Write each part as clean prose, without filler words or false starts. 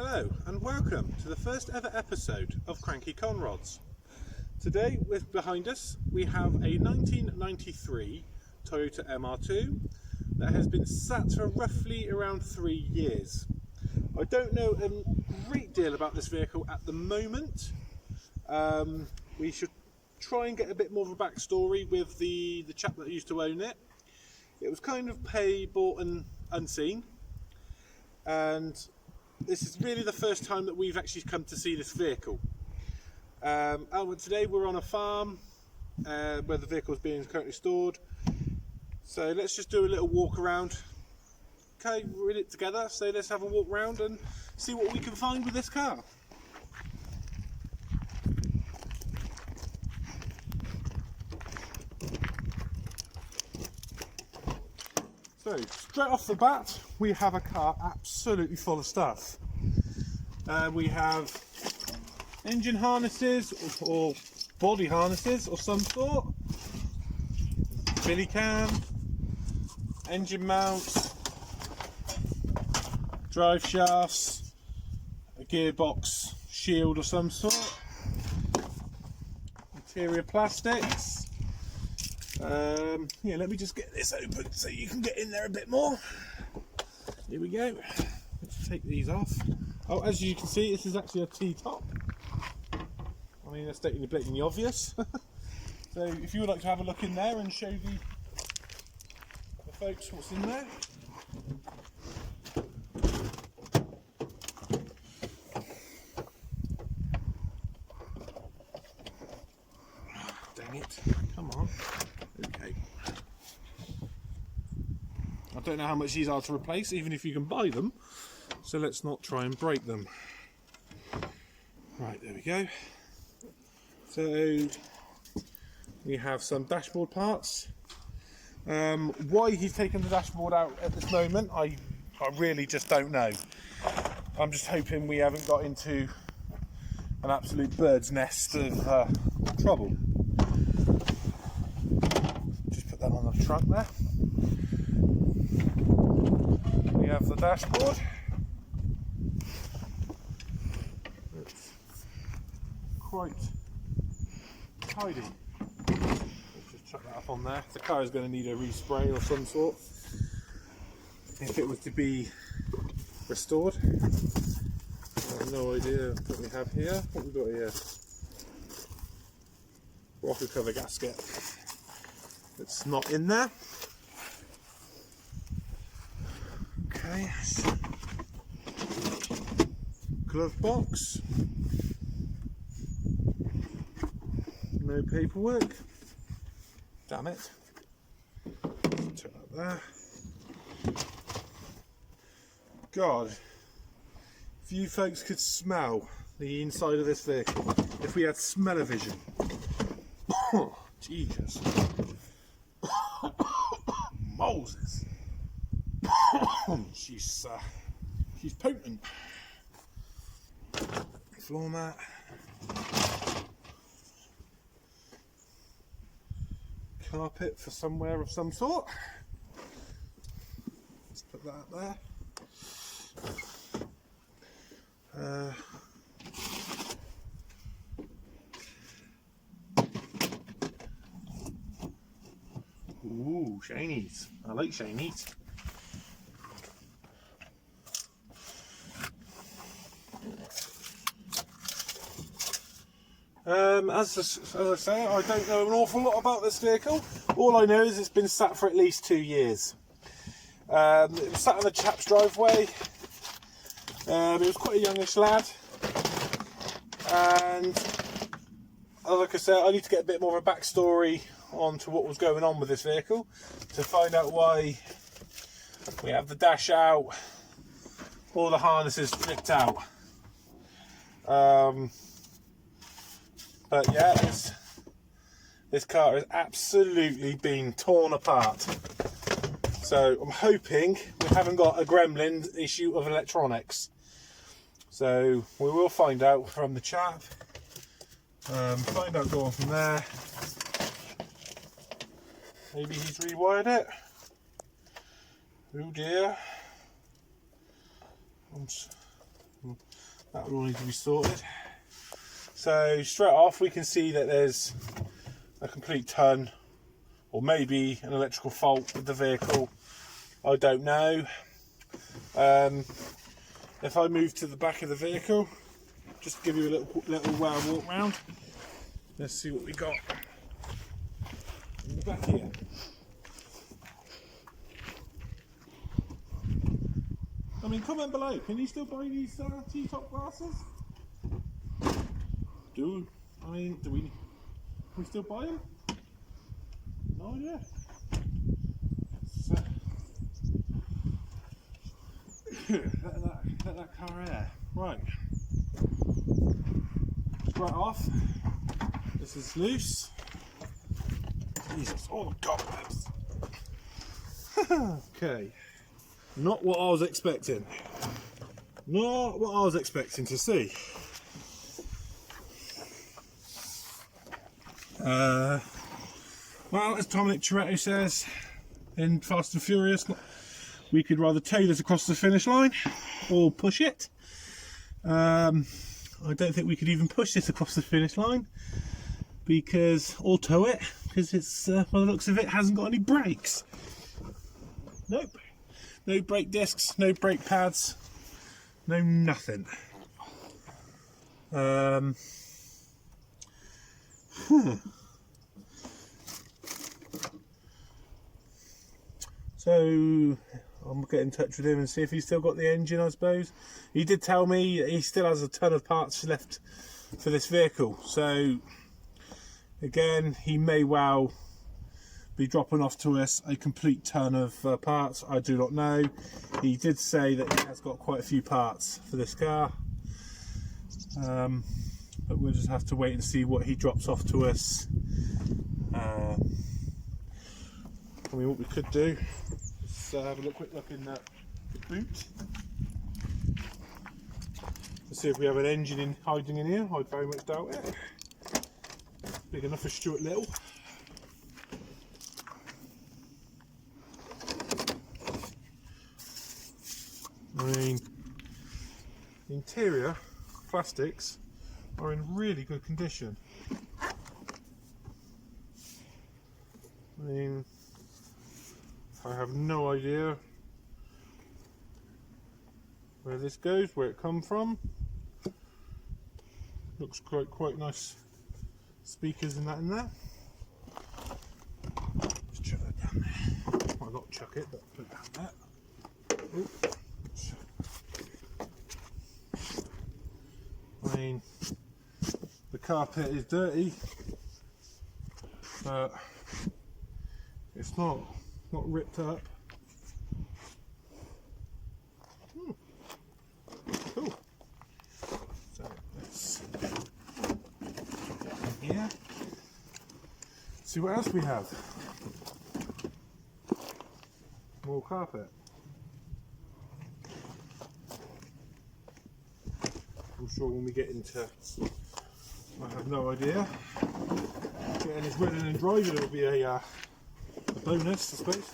Hello and welcome to the first ever episode of Cranky Conrods. Today, behind us, we have a 1993 Toyota MR2 that has been sat for roughly around 3 years. I don't know a great deal about this vehicle at the moment. We should try and get a bit more of a backstory with the chap that used to own it. It was kind of pay, bought and unseen, and this is really the first time that we've actually come to see this vehicle. Today we're on a farm where the vehicle is being currently stored. So let's just do a little walk around. Okay, we're in it together, so let's have a walk around and see what we can find with this car. So straight off the bat, we have a car absolutely full of stuff. We have engine harnesses or body harnesses of some sort, billy cam, engine mounts, drive shafts, a gearbox shield of some sort, interior plastics. Yeah, let me just get this open so you can get in there a bit more. Here we go. Let's take these off. Oh, as you can see, this is actually a T-top. I mean, that's blatantly obvious. So if you would like to have a look in there and show the folks what's in there. Dang it, come on. Okay. I don't know how much these are to replace, even if you can buy them. So let's not try and break them. Right, there we go. So we have some dashboard parts. Why he's taken the dashboard out at this moment, I really just don't know. I'm just hoping we haven't got into an absolute bird's nest of trouble. Just put that on the trunk there. We have the dashboard. It's quite tidy. Let's just chuck that up on there. The car is going to need a respray of some sort if it was to be restored. I have no idea what we have here. What we got here? Rocker cover gasket. It's not in there. Okay. Glove box. No paperwork. Damn it. Turn that there. God, if you folks could smell the inside of this vehicle, if we had smell-o-vision. Jesus. Moses. She's potent. Floor mat. Carpet for somewhere of some sort. Let's put that up there. Ooh, shinies. I like shinies. As I say, I don't know an awful lot about this vehicle. All I know is it's been sat for at least 2 years. It was sat on the chap's driveway. It was quite a youngish lad, and like I said, I need to get a bit more of a backstory onto what was going on with this vehicle to find out why we have the dash out, all the harnesses flipped out. But yeah, this car has absolutely been torn apart. So I'm hoping we haven't got a gremlin issue of electronics. So we will find out from the chap. Find out going from there. Maybe he's rewired it. Oh dear. That will all need to be sorted. So straight off we can see that there's a complete ton, or maybe an electrical fault with the vehicle. I don't know. If I move to the back of the vehicle, just to give you a little walk round, let's see what we got in the back here. I mean, comment below, can you still buy these T-top glasses? Do we still buy them? No idea. Let that car air. Right. Right off. This is loose. Jesus, oh God. Okay. Not what I was expecting. Not what I was expecting to see. Well, as Dominic Toretto says in Fast and Furious, we could rather tow this across the finish line or push it. I don't think we could even push this across the finish line, or tow it, because it's, by the looks of it, hasn't got any brakes. Nope. No brake discs, no brake pads, no nothing. So I'm get in touch with him and see if he's still got the engine, I suppose. He did tell me he still has a ton of parts left for this vehicle, so again, he may well be dropping off to us a complete ton of parts. I do not know. He did say that he has got quite a few parts for this car, but we'll just have to wait and see what he drops off to us. I mean, what we could do is have a quick look in the boot to see if we have an engine hiding in here. I very much doubt it. Big enough for Stuart Little. I mean, the interior plastics are in really good condition. I mean, I have no idea where this goes, where it come from. Looks quite nice speakers and that in there. Just chuck that down there. Well, not chuck it, but put it down there. Oops. I mean, the carpet is dirty, but it's not ripped up. Cool. So let's here. See what else we have. More carpet. I'm sure when we get into, I have no idea, getting this running and driving, it'll be a bonus, I suppose.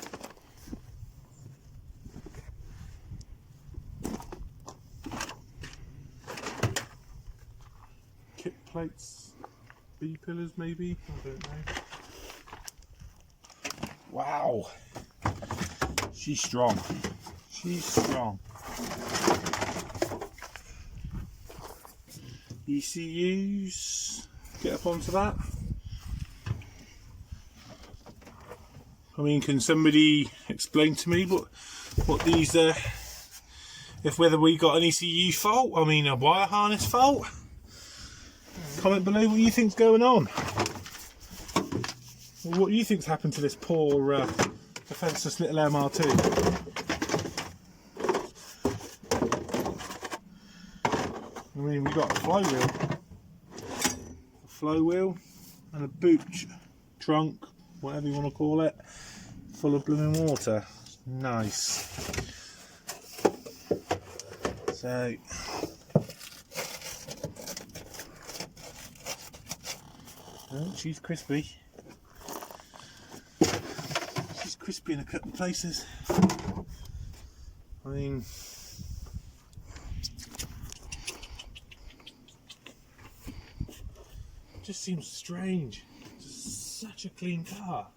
Kick plates, B pillars maybe, I don't know. Wow, she's strong. She's strong. ECUs, get up onto that. I mean, can somebody explain to me what these are, whether we got an ECU fault, I mean a wire harness fault? Comment below what you think's going on. Or what you think's happened to this poor defenceless little MR2. I mean, we got a flywheel and a boot trunk, whatever you want to call it, full of blooming water. Nice. So oh, she's crispy. She's crispy in a couple of places. I mean, just seems strange. It's such a clean car.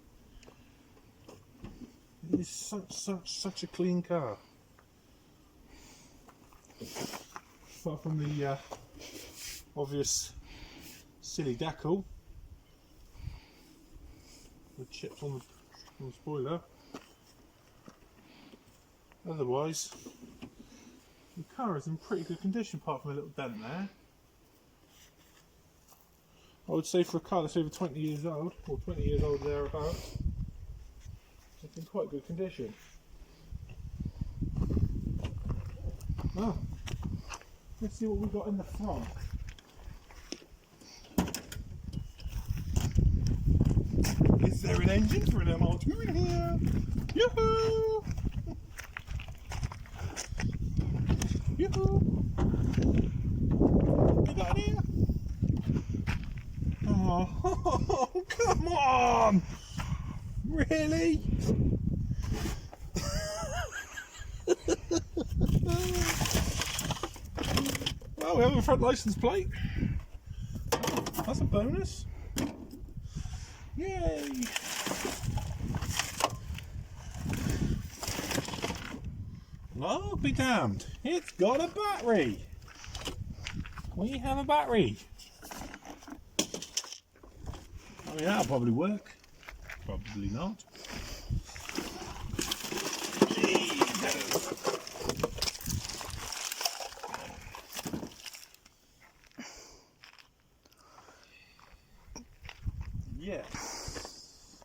It is such a clean car. Apart from the obvious silly decal, the chips on the spoiler. Otherwise, the car is in pretty good condition, apart from a little dent there. I would say for a car that's over 20 years old, or 20 years old thereabouts, it's in quite good condition. Oh, let's see what we've got in the front. Is there an engine for an MR2 in here? Yoo-hoo! Yoo-hoo! You got it here? Oh, come on! Really? Well, we have a front license plate. That's a bonus. Yay! I'll be damned. It's got a battery. We have a battery. I mean, that'll probably work. Probably not. Jesus. Yes.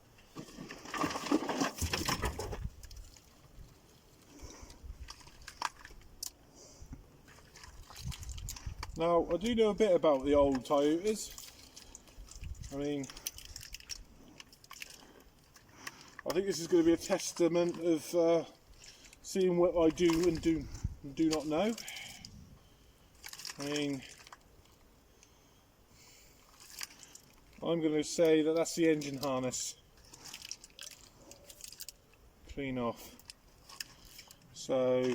Now, I do know a bit about the old Toyotas. I mean, I think this is going to be a testament of seeing what I do and do not know. I mean, I'm going to say that that's the engine harness. Clean off. So,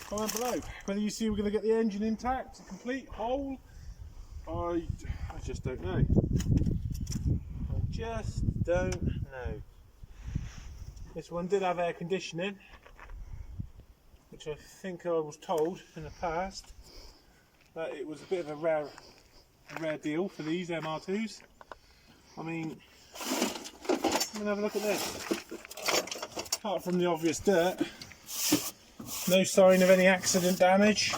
comment below whether you see we're going to get the engine intact, complete, whole. I just don't know. I just don't know. This one did have air conditioning, which I think I was told in the past that it was a bit of a rare deal for these MR2s. I mean, I'm gonna have a look at this. Apart from the obvious dirt, no sign of any accident damage.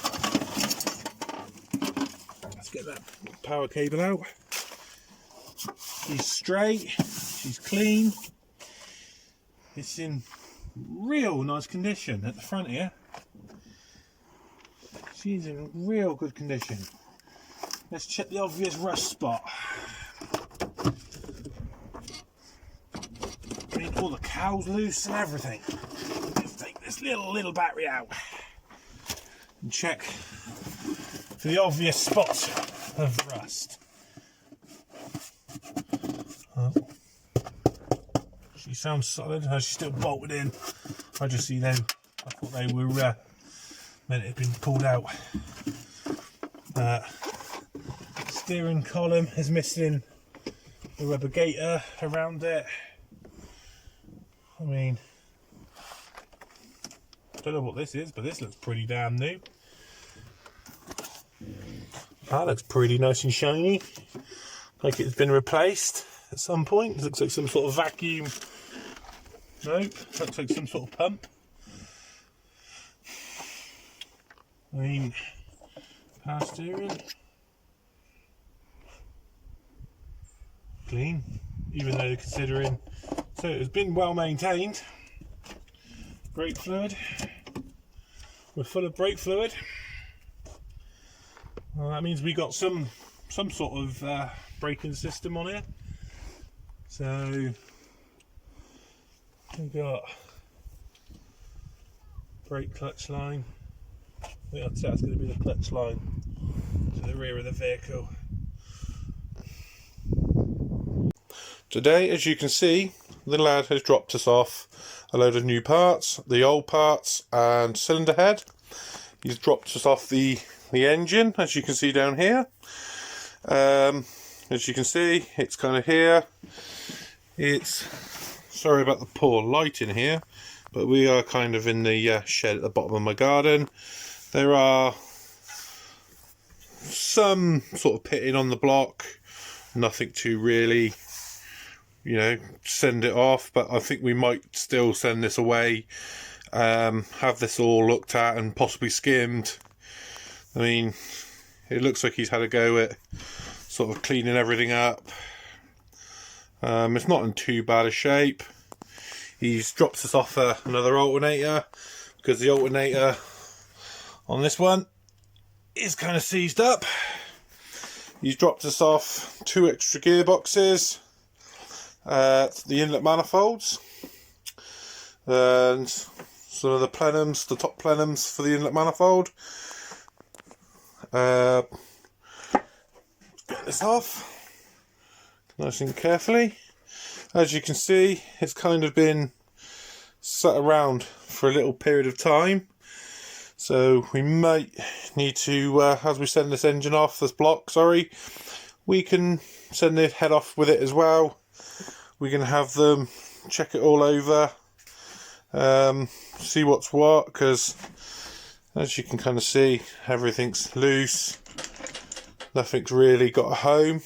Let's get that power cable out. She's straight, she's clean. It's in real nice condition at the front here. She's in real good condition. Let's check the obvious rust spot. I mean, all the cowls loose and everything. Let's take this little battery out and check for the obvious spot of rust. Oh. She sounds solid. She's still bolted in. I just see them. I thought they were meant to have been pulled out. Steering column is missing the rubber gaiter around it. I mean, I don't know what this is, but this looks pretty damn new. That looks pretty nice and shiny, like it's been replaced at some point. It looks like some sort of vacuum. Nope, looks like some sort of pump. I mean, power steering. Clean, even though considering, so it's been well maintained. Brake fluid, we're full of brake fluid. Well, that means we got some sort of braking system on here. So we've got brake clutch line. I think that's going to be the clutch line to the rear of the vehicle. Today, as you can see, the lad has dropped us off a load of new parts, the old parts and cylinder head. He's dropped us off the engine, as you can see down here. as you can see, it's kind of here. It's, sorry about the poor light in here, but we are kind of in the shed at the bottom of my garden. There are some sort of pitting on the block, nothing to really, you know, send it off, but I think we might still send this away, have this all looked at and possibly skimmed. I mean, it looks like he's had a go at sort of cleaning everything up. It's not in too bad a shape. He's dropped us off another alternator, because the alternator on this one is kind of seized up. He's dropped us off 2 extra gearboxes, the inlet manifolds, and some of the plenums, the top plenums for the inlet manifold. Get this off nice and carefully. As you can see, it's kind of been sat around for a little period of time, so we might need to, as we send this engine off, this block, sorry, we can send the head off with it as well. We can have them check it all over, see what's what, because as you can kind of see, everything's loose, nothing's really got a home.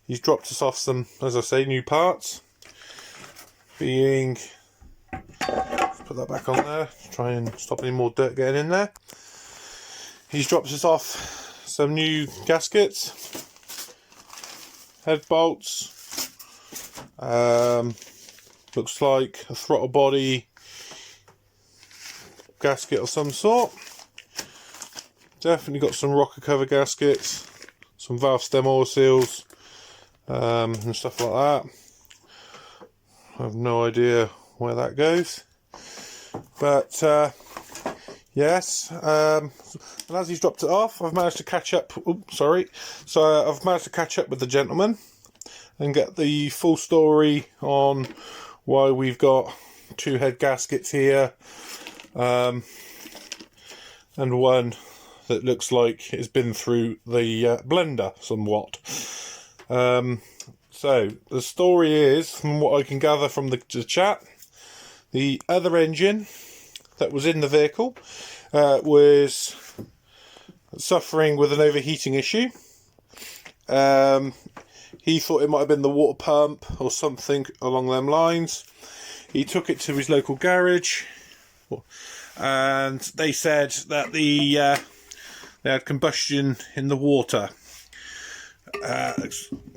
He's dropped us off some, as I say, new parts, being, let's put that back on there, try and stop any more dirt getting in there. He's dropped us off some new gaskets, head bolts, looks like a throttle body gasket of some sort. Definitely got some rocker cover gaskets, some valve stem oil seals, and stuff like that. I have no idea where that goes, but yes, and as he's dropped it off, I've managed to catch up. Oops, sorry. So I've managed to catch up with the gentleman and get the full story on why we've got 2 head gaskets here, and one that looks like it's been through the blender somewhat. So the story is, from what I can gather from the chat, the other engine that was in the vehicle was suffering with an overheating issue. He thought it might have been the water pump or something along them lines. He took it to his local garage, and they said that they had combustion in the water,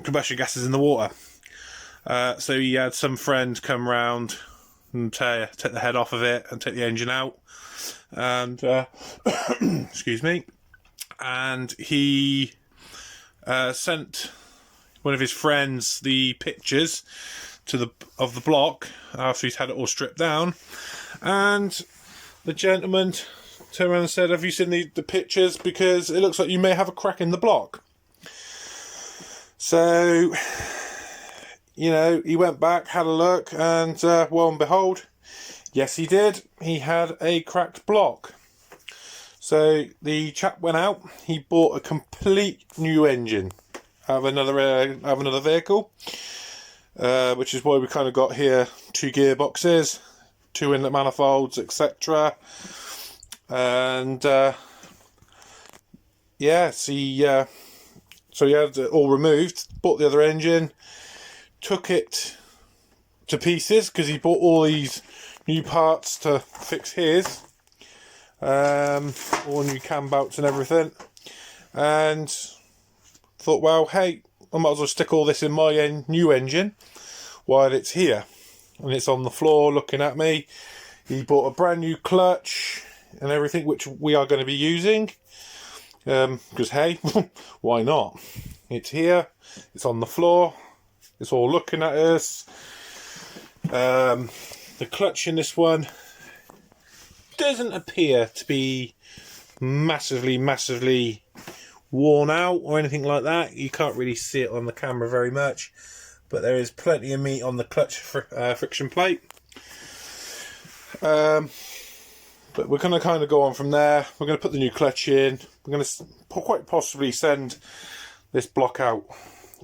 combustion gases in the water. So he had some friend come round and take the head off of it and take the engine out, and excuse me, and he sent one of his friends the pictures of the block after he's had it all stripped down, and the gentleman turned around and said, "Have you seen the pictures? Because it looks like you may have a crack in the block." So, you know, he went back, had a look, and lo and behold, yes, he did. He had a cracked block. So the chap went out. He bought a complete new engine out of another vehicle, which is why we kind of got here 2 gearboxes, 2 inlet manifolds, etc. And yes, so he had it all removed, bought the other engine, took it to pieces because he bought all these new parts to fix his, all new cam belts and everything, and thought, well, hey, I might as well stick all this in my new engine while it's here, and it's on the floor looking at me. He bought a brand new clutch and everything, which we are going to be using, because hey, why not? It's here, it's on the floor, it's all looking at us. The clutch in this one doesn't appear to be massively worn out or anything like that. You can't really see it on the camera very much, but there is plenty of meat on the clutch friction plate. But we're going to kind of go on from there. We're going to put the new clutch in. We're going to quite possibly send this block out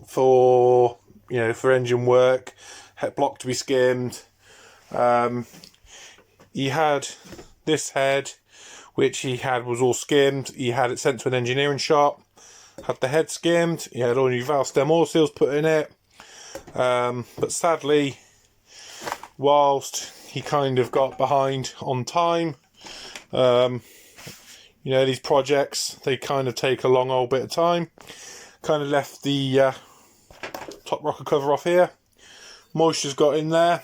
for, for engine work, head block to be skimmed. He had this head, which he had was all skimmed. He had it sent to an engineering shop, had the head skimmed. He had all new valve stem oil seals put in it. But sadly, whilst he kind of got behind on time, these projects, they kind of take a long old bit of time. Kind of left the top rocker cover off here. Moisture's got in there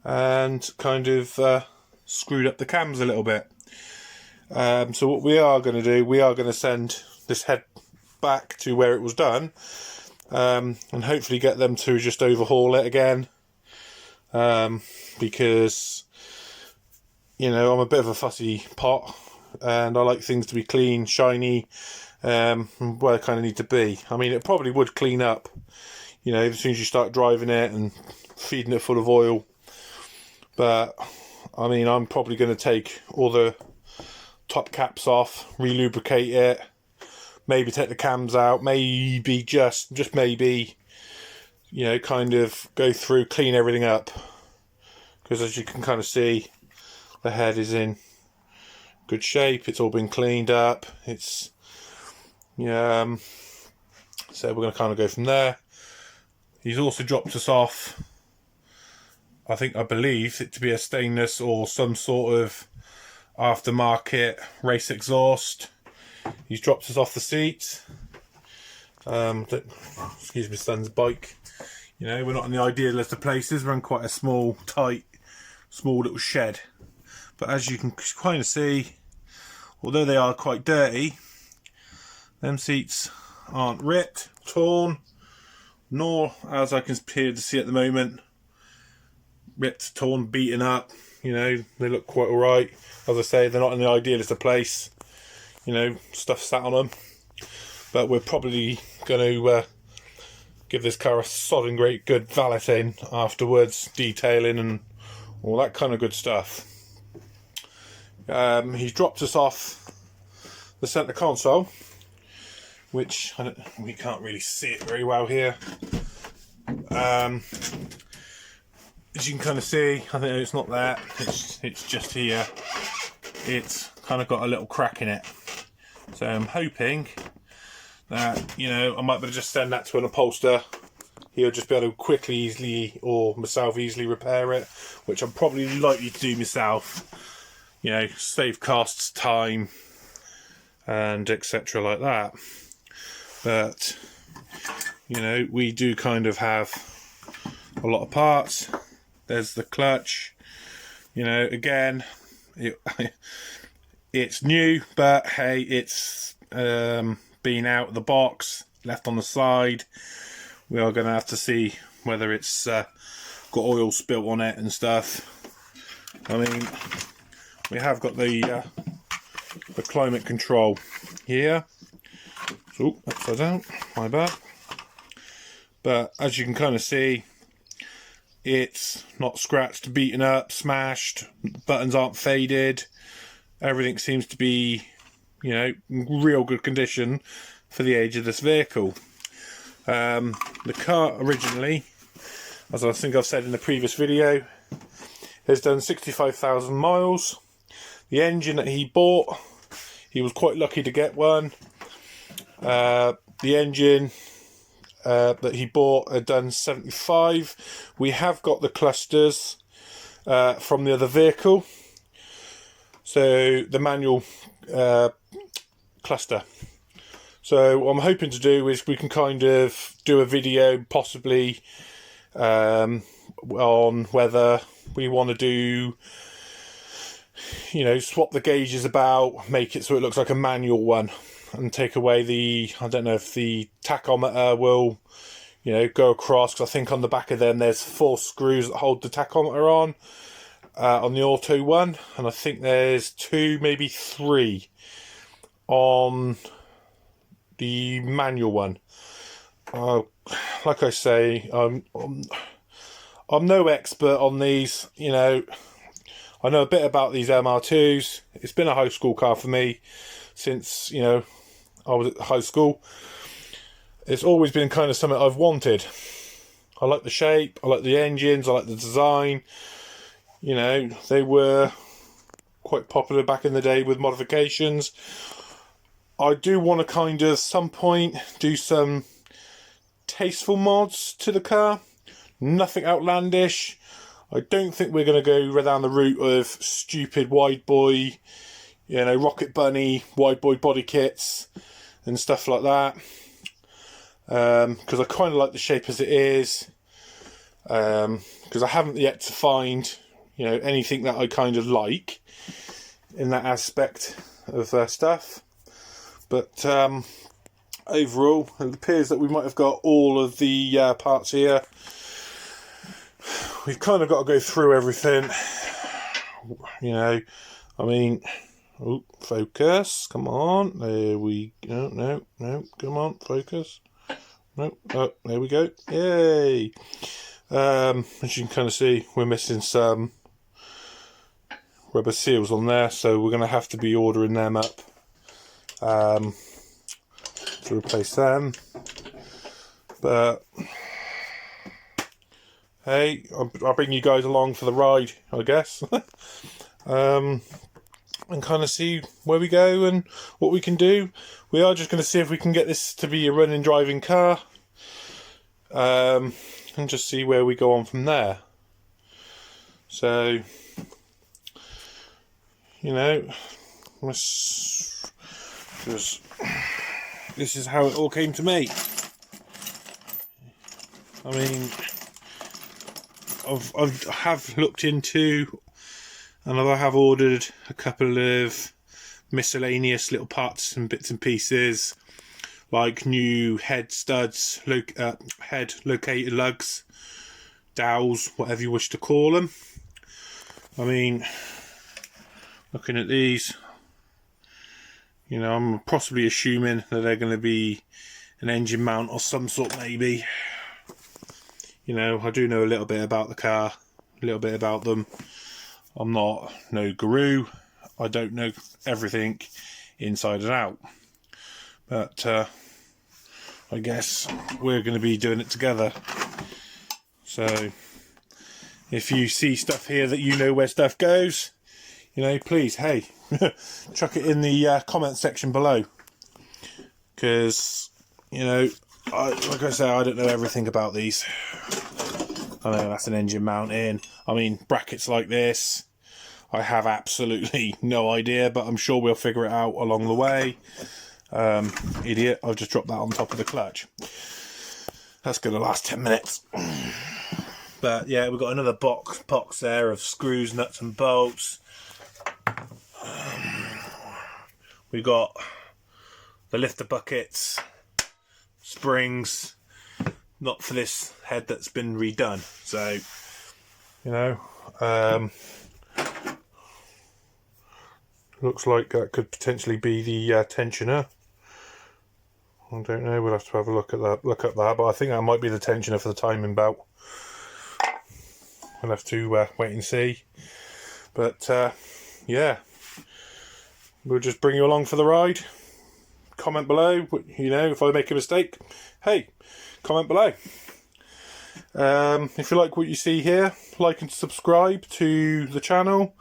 and kind of screwed up the cams a little bit. So what we are going to do, we are going to send this head back to where it was done, and hopefully get them to just overhaul it again, because I'm a bit of a fussy pot and I like things to be clean, shiny, where they kind of need to be. I mean, it probably would clean up, as soon as you start driving it and feeding it full of oil. But I mean, I'm probably going to take all the top caps off, re-lubricate it, maybe take the cams out, maybe just maybe, kind of go through, clean everything up, because as you can kind of see, the head is in good shape. It's all been cleaned up. It's so we're going to kind of go from there. He's also dropped us off, I believe it to be a stainless or some sort of aftermarket race exhaust. He's dropped us off the seat. Excuse me, son's bike. We're not in the idealist of places. We're in quite a small, tight, small little shed. But as you can kind of see, although they are quite dirty, them seats aren't ripped, torn, nor, as I can appear to see at the moment, ripped, torn, beaten up. They look quite alright. As I say, they're not in the idealist of place. Stuff sat on them. But we're probably going to give this car a sodding great good valeting afterwards, detailing and all that kind of good stuff. He's dropped us off the centre console, which we can't really see it very well here. As you can kind of see, I think it's not there, it's just here. It's kind of got a little crack in it. So I'm hoping that, I might be able to just send that to an upholster. He'll just be able to quickly, easily, or myself easily repair it, which I'm probably likely to do myself. Save costs, time, and etc. like that. But, we do kind of have a lot of parts. There's the clutch. Again, it's new, but hey, it's been out of the box, left on the side. We are going to have to see whether it's got oil spilt on it and stuff. I mean, we have got the climate control here. So upside down, my bad. But as you can kind of see, it's not scratched, beaten up, smashed. Buttons aren't faded. Everything seems to be, real good condition for the age of this vehicle. The car originally, as I think I've said in the previous video, has done 65,000 miles. The engine that he bought, he was quite lucky to get one. The engine that he bought had done 75. We have got the clusters from the other vehicle. So the manual cluster. So what I'm hoping to do is we can kind of do a video possibly on whether we want to do, swap the gauges about, make it so it looks like a manual one, and take away the, I don't know if the tachometer will, go across, because I think on the back of them there's 4 screws that hold the tachometer on the auto one, and I think there's 2, maybe 3 on the manual one. Like I say, I'm no expert on these. I know a bit about these MR2s. It's been a high school car for me since I was at high school. it's always been kind of something I've wanted. I like the shape, I like the engines, I like the design. You know, they were quite popular back in the day with modifications. I do want to kind of, some point, do some tasteful mods to the car. Nothing outlandish. I don't think we're going to go down the route of stupid wide boy, you know, Rocket Bunny, wide boy body kits and stuff like that. Because I kind of like the shape as it is. Because I haven't yet to find, you know, anything that I kind of like in that aspect of stuff. But overall, it appears that we might have got all of the parts here. We've kind of got to go through everything. You know, I mean, oh, focus, come on. There we go. No, come on, focus. No, oh, there we go. Yay! As you can kind of see, we're missing some rubber seals on there, so we're going to have to be ordering them up to replace them. But hey, I'll bring you guys along for the ride, I guess. And kind of see where we go and what we can do. We are just going to see if we can get this to be a running, driving car, and just see where we go on from there. So, you know, let's just, this is how it all came to me. I mean, I have looked into, and I have ordered a couple of miscellaneous little parts and bits and pieces, like new head studs, head locator lugs, dowels, whatever you wish to call them. I mean, looking at these, you know, I'm possibly assuming that they're going to be an engine mount or some sort, maybe. You know, I do know a little bit about the car, a little bit about them. I'm not no guru. I don't know everything inside and out. But I guess we're going to be doing it together. So if you see stuff here that you know where stuff goes, you know, please, hey, chuck it in the comment section below. Because, you know, like I say, I don't know everything about these. I know that's an engine mount in. I mean, brackets like this, I have absolutely no idea, but I'm sure we'll figure it out along the way. Idiot, I've just dropped that on top of the clutch. That's going to last 10 minutes. But yeah, we've got another box there of screws, nuts and bolts. We've got the lifter buckets, springs, not for this head that's been redone. So, you know, looks like that could potentially be the tensioner. I don't know, we'll have to have a look at that, but I think that might be the tensioner for the timing belt. We'll have to wait and see. But yeah, we'll just bring you along for the ride. Comment below, you know, if I make a mistake, hey, comment below. If you like what you see here, like and subscribe to the channel.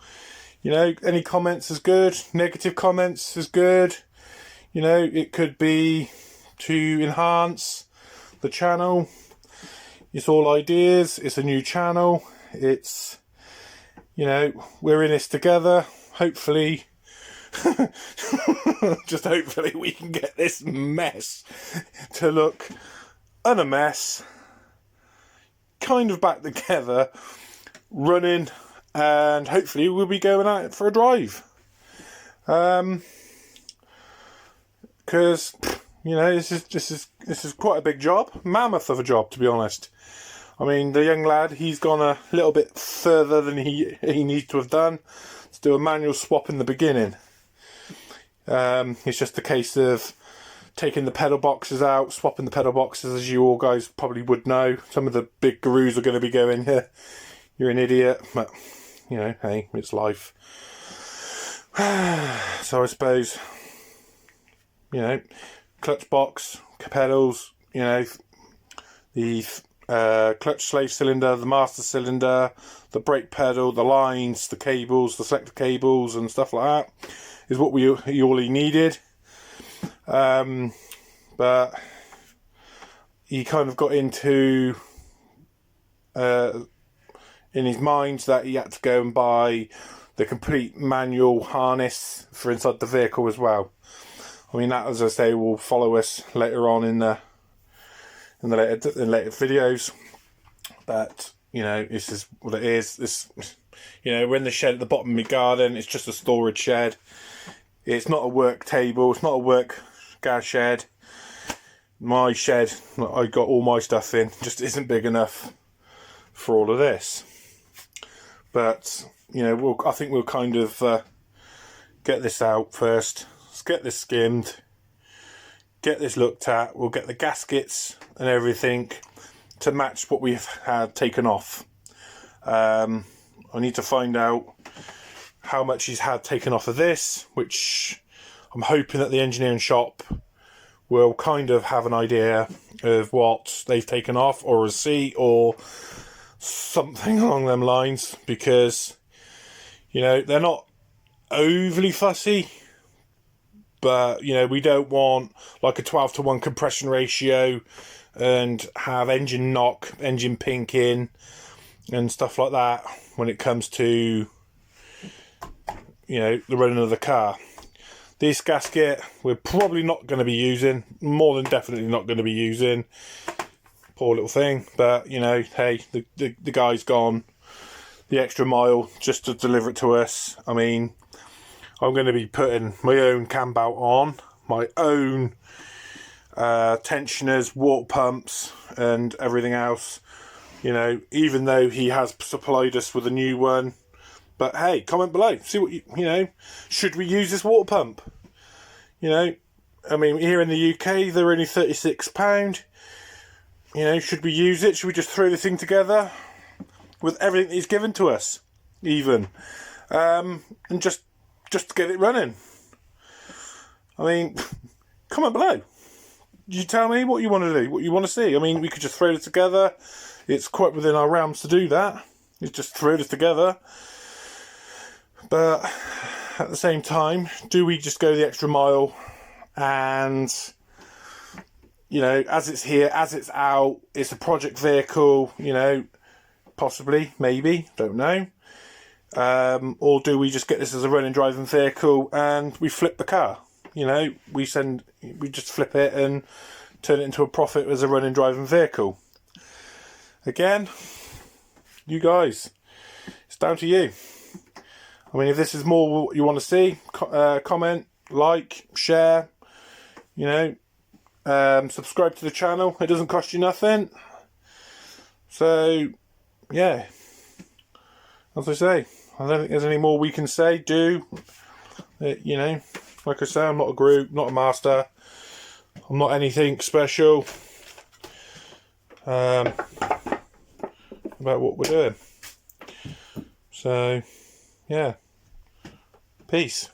You know, any comments is good, negative comments is good. You know, it could be to enhance the channel. It's all ideas, it's a new channel, it's, you know, we're in this together. Hopefully, just hopefully we can get this mess to look a mess, kind of back together, running, and hopefully we'll be going out for a drive. Because, you know, this is quite a big job, mammoth of a job, to be honest. I mean, the young lad, he's gone a little bit further than he needs to have done to do a manual swap in the beginning. It's just a case of taking the pedal boxes out, swapping the pedal boxes, as you all guys probably would know. Some of the big gurus are going to be going, yeah, you're an idiot, but, you know, hey, it's life. So I suppose, you know, clutch box, pedals, you know, the clutch slave cylinder, the master cylinder, the brake pedal, the lines, the cables, the selector cables and stuff like that is what he all needed. But he kind of got into in his mind that he had to go and buy the complete manual harness for inside the vehicle as well. I mean, that, as I say, will follow us later on in later videos. But you know, this is what it is. This, you know, we're in the shed at the bottom of my garden. It's just a storage shed. It's not a work table. It's not a work gas shed. My shed, I got all my stuff in, just isn't big enough for all of this. But you know, I think we'll kind of get this out first. Let's get this skimmed, get this looked at. We'll get the gaskets and everything to match what we've had taken off. I need to find out how much he's had taken off of this, which I'm hoping that the engineering shop will kind of have an idea of what they've taken off, or a receipt or something along them lines, because you know, they're not overly fussy, but you know, we don't want like a 12:1 compression ratio and have engine knock, engine pinking and stuff like that when it comes to, you know, the running of the car. This gasket we're probably not going to be using, more than definitely not going to be using. Poor little thing, but you know, hey, the guy's gone the extra mile just to deliver it to us. I mean, I'm going to be putting my own cam belt on, my own tensioners, water pumps and everything else, you know, even though he has supplied us with a new one. But hey, comment below, see what you know, should we use this water pump? You know, I mean, here in the UK they're only £36. You know, should we use it? Should we just throw the thing together with everything he's given to us, even, and just get it running? I mean, comment below. You tell me what you want to do, what you want to see. I mean, we could just throw it together. It's quite within our realms to do that. It's just throw it together. But at the same time, do we just go the extra mile and, you know, as it's here, as it's out, it's a project vehicle, you know, possibly, maybe, don't know. Or do we just get this as a running driving vehicle and we flip the car? You know, we just flip it and turn it into a profit as a running driving vehicle. Again, you guys, it's down to you. I mean, if this is more what you want to see, comment, like, share, you know, subscribe to the channel. It doesn't cost you nothing. So, yeah, as I say, I don't think there's any more we can say. You know, like I say, I'm not a group, not a master. I'm not anything special about what we're doing. So, yeah. Peace.